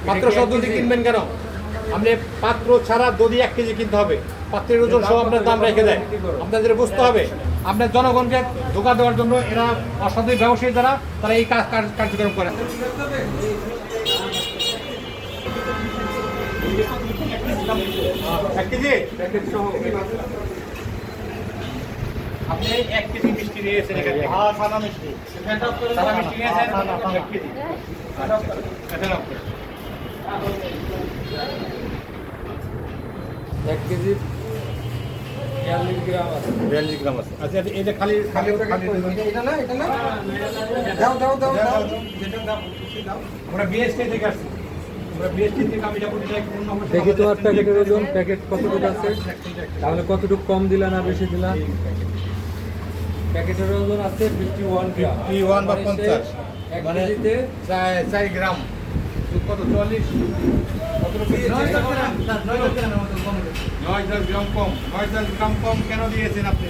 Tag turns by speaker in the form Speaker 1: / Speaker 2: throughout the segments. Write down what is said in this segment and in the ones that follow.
Speaker 1: পাত্র সহ দধি কিনবেন কেন? আপনি পাত্র ছাড়া দধি 1 কেজি কিনতে হবে, পাত্রের ওজন সহ আপনার দাম রেখে দেয়। আপনাদের বুঝতে হবে, আপনার জনগণকে ধোঁকা দেওয়ার জন্য এরা অসাধু ব্যবসায়ী যারা তারা এই কার্যক্রম করে। এক কেজি আপনি 1 কেজি মিষ্টি নিয়েছেন এখানে? হ্যাঁ, সাদা মিষ্টি। সাদা মিষ্টি নিয়েছেন 1 কেজি। এটা নাও।
Speaker 2: 1 কেজি 42 গ্রাম আছে।
Speaker 1: 42 গ্রাম আছে। আচ্ছা, এই যে খালি
Speaker 3: এটা না দাও দাও দাও দাও
Speaker 1: আমরা বিএসটি থেকে আসছি। আমরা বিএসটি থেকে আমি যখন
Speaker 2: দেখি তোমার প্যাকেটের ওজন, প্যাকেট কতটুকু আছে, তাহলে কতটুকু কম দিলা না বেশি দিলা? প্যাকেটের ওজন আছে 51 গ্রাম।
Speaker 1: 51 বা 50
Speaker 2: এক
Speaker 1: মানে
Speaker 2: কেজিতে
Speaker 1: 4 গ্রাম। কত 40 কত রুপি? 9 গ্রাম কম। 9 গ্রাম কম কেন দিয়েছেন আপনি?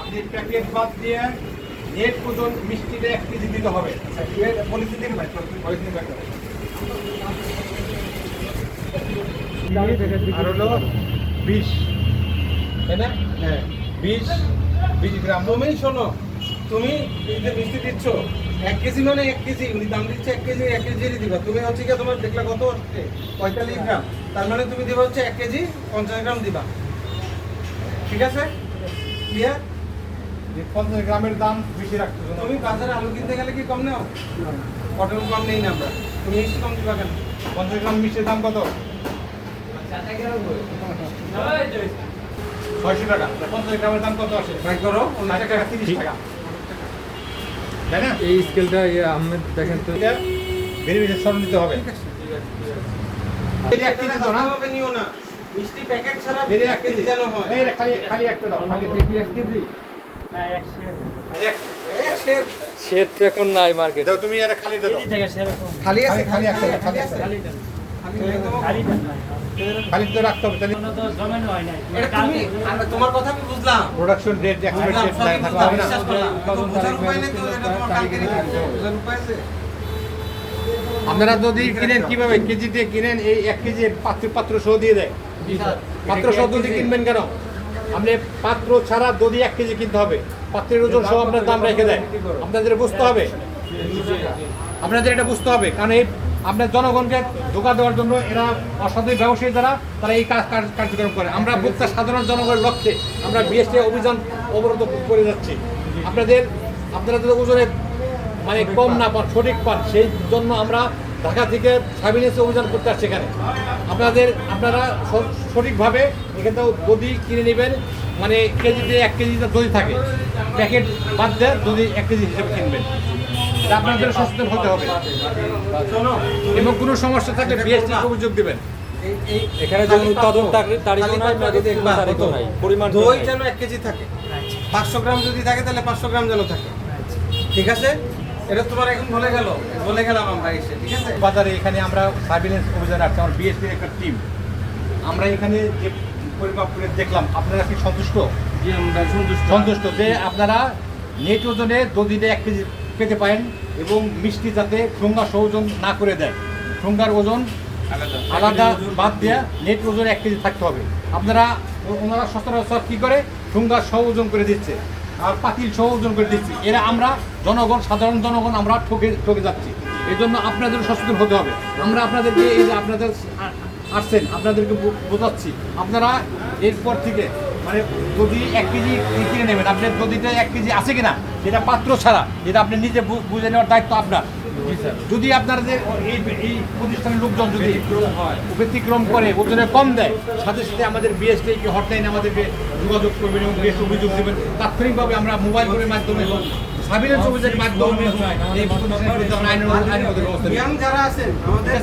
Speaker 1: আপনি প্যাকেট বাদ দিয়ে নেট ওজন মিষ্টিতে 1 কেজি দিতে হবে। পলিসি দিন ভাই, পলিসি দিন। আর হলো 20, তাই না? হ্যাঁ, 20 গ্রাম।
Speaker 3: তুমি শোনো, তুমি এই যে মিষ্টি দিচ্ছ 1 কেজি মানে 1 কেজি, উনি দাম দিচ্ছে 1 কেজি 1 কেজিরই দিবা। তুমি হচ্ছে কি তোমার দেখলা কত আসছে 45 গ্রাম, তার মানে তুমি দিবা হচ্ছে 1 কেজি 50 গ্রাম দিবা। ঠিক আছে, ক্লিয়ার?
Speaker 1: 50 গ্রামের দাম বেশি রাখতে হবে।
Speaker 3: তুমি বাজারে আলু কিনতে গেলে কি কম নাও? পটল কম নেই না আমরা, তুমি মিষ্টি কম দিবা কেন?
Speaker 1: 50 গ্রাম মিষ্টির দাম কত? 600 টাকা। 50 গ্রামের দাম কত আসে?
Speaker 3: ভাই করো
Speaker 1: 60 টাকা, 30 টাকা, তাই না?
Speaker 2: এই স্কেলটা আহমেদ দেখেন তো।
Speaker 1: এটা ভেরিফিকেশন সরণ দিতে হবে। এটা 1 কেজি তো না?
Speaker 3: ভাবে নিও না, মিষ্টি প্যাকেট ছাড়া
Speaker 1: এটা
Speaker 3: 1 কেজি যেন হয়।
Speaker 1: এই খালি একটা দাও, খালি
Speaker 2: কি 1 কেজি? শেড তো এখন নাই মার্কেটে।
Speaker 1: দাও, তুমি এটা খালি দাও।
Speaker 3: খালি আছে,
Speaker 1: খালি একটা দাও, খালি একটা। খালি তো রাখতে হবে, তাহলে
Speaker 3: এটা তুমি তোমার কথা আমি বুঝলাম।
Speaker 1: প্রোডাকশন রেট এক্সপায়ার ডেট থাকতে হবে না।
Speaker 3: বিশ্বাস করলাম। কিন্তু বোঝার উপায় নেই তো, এটা তোমার কালকে রেখে দিতে হবে। বোঝার উপায় আছে?
Speaker 1: আপনারা যদি কিনেন কিভাবে কেজিতে কিনেন, এই 1 কেজি পাত্র সহ দিয়ে দেয়। পাত্র সহ দধি কিনবেন কেন? আপনি পাত্র ছাড়া দধি 1 কেজি কিনতে হবে, পাত্রের ওজন সহ আপনার দাম রেখে দেয়। আপনাদের বুঝতে হবে, আপনাদের এটা বুঝতে হবে, কারণ এই আপনার জনগণকে ধোঁকা দেওয়ার জন্য এরা অসাধু ব্যবসায়ী যারা তারা এই কার্যক্রম করে। আমরা ভোক্তা সাধারণ জনগণের লক্ষ্যে আমরা বিএসটি অভিযান অবরোধ করে যাচ্ছি। আপনারা যদি ওজনে মানে কম না পান, সঠিক পান, সেই জন্য আমরা ঢাকা থেকে সার্ভিলেন্স অভিযান করতে আসছি এখানে। আপনারা সঠিকভাবে এখান থেকে দধি কিনে নেবেন, মানে কেজিতে 1 কেজিতে দধি থাকে, প্যাকেট বাদ দিয়ে দধি 1 কেজি হিসেবে কিনবেন। এটা আপনাদের সচেতন হতে হবে, এবং কোনো সমস্যা থাকলে বিএসটি অভিযোগ দেবেন।
Speaker 2: এখানে যেমন উৎপাদন তারিখও নাই, মেয়াদি তারিখও নাই, পরিমাণ
Speaker 3: দই যেন 1 কেজি থাকে, 500 গ্রাম যদি থাকে তাহলে 500 গ্রাম যেন থাকে। ঠিক আছে, এটা তোমার এখন বলে গেলাম আমরা এসে। ঠিক আছে,
Speaker 1: বাজারে এখানে আমরা সার্ভিলেন্স অভিযান আসছে, আমার বিএসপির একটা টিম। আমরা এখানে যে পরিমাপ করে দেখলাম, আপনারা কি সন্তুষ্ট? সন্তুষ্ট যে আপনারা নেট ওজনে দধিতে 1 কেজি পেতে পারেন, এবং মিষ্টি যাতে ঠোঙ্গা সহ ওজন না করে দেয়। ঠোঙ্গার ওজন আলাদা বাদ দেওয়া, নেট ওজন 1 কেজি থাকতে হবে। ওনারা সচরাচর কী করে ঠোঙ্গা সহ ওজন করে দিচ্ছে, আর পাতিল সহ ওজন করে দিচ্ছি। এরা আমরা সাধারণ জনগণ আমরা ঠকে যাচ্ছি। এই জন্য আপনাদের সচেতন হতে হবে। আমরা আপনাদেরকে এই যে আপনাদের আসছেন, আপনাদেরকে বোঝাচ্ছি, আপনারা এরপর থেকে মানে যদি 1 কেজি কিনে নেবেন, আপনার দধিটা 1 কেজি আছে কিনা যেটা পাত্র ছাড়া, যেটা আপনি নিজে বুঝে নেওয়ার দায়িত্ব আপনার। যদি আপনাদের এই প্রতিষ্ঠানের লোকজন যদি ব্যতিক্রম করে ওজনে কম দেয়, সাথে সাথে আমাদের বিএসটি হটলাইনে আমাদেরকে যোগাযোগ করবেন এবং বিএসটি অভিযোগ দেবেন। তাৎক্ষণিকভাবে আমরা মোবাইল ফোনের মাধ্যমে সার্ভিলেন্স অভিযানের মাধ্যমে এই প্রতিষ্ঠানের বিরুদ্ধে আমরা আইনগত ব্যবস্থা নেব।
Speaker 3: যারা আছেন আমাদের